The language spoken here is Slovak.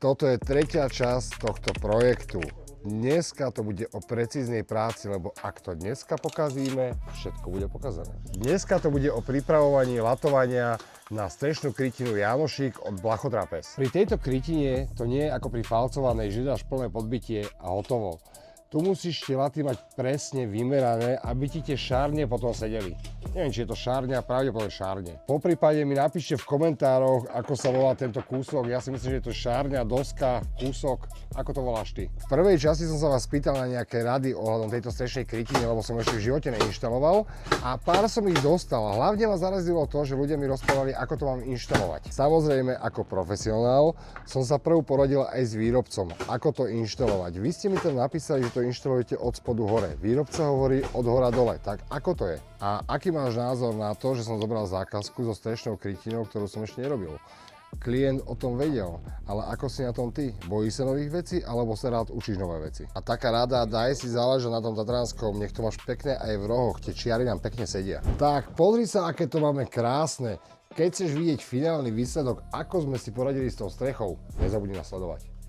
Toto je tretia časť tohto projektu. Dneska to bude o precíznej práci, lebo ak to dneska pokazíme, všetko bude pokazané. Dneska to bude o pripravovaní latovania na strešnú krytinu Jánošík od Blachotrapez. Pri tejto krytine to nie je ako pri falcovanej, že dáš plné podbitie a hotovo. Tu musíš tie laty mať presne vymerané, aby ti tie šárne potom sedeli. Neviem, či je to šárňa, pravdepodobne šárne. Poprípade mi napíšte v komentároch, ako sa volá tento kúsok. Ja si myslím, že je to šárňa, doska, kúsok. Ako to voláš ty? V prvej časti som sa vás pýtal na nejaké rady ohľadom tejto strešnej krytiny, lebo som ešte v živote neinštaloval. A pár som ich dostal. Hlavne ma zarazilo to, že ľudia mi rozprávali, ako to mám inštalovať. Samozrejme, ako profesionál som sa prv poradil aj s výrobcom, ako to inštalovať. Vy ste mi tam napísali, že to inštalujete od spodu hore. Výrobca hovorí od hora dole. Tak ako to je? A aký máš názor na to, že som zobral zákazku so strešnou krytinou, ktorú som ešte nerobil? Klient o tom vedel, ale ako si na tom ty? Bojíš sa nových vecí, alebo sa rád učíš nové veci? A taká rada, daj si záležať na tom Tatranskom, nech to máš pekné aj v rohoch, tie čiary nám pekne sedia. Tak, pozri sa, aké to máme krásne. Keď chceš vidieť finálny výsledok, ako sme si poradili s tou strechou, nezabudni nasledovať.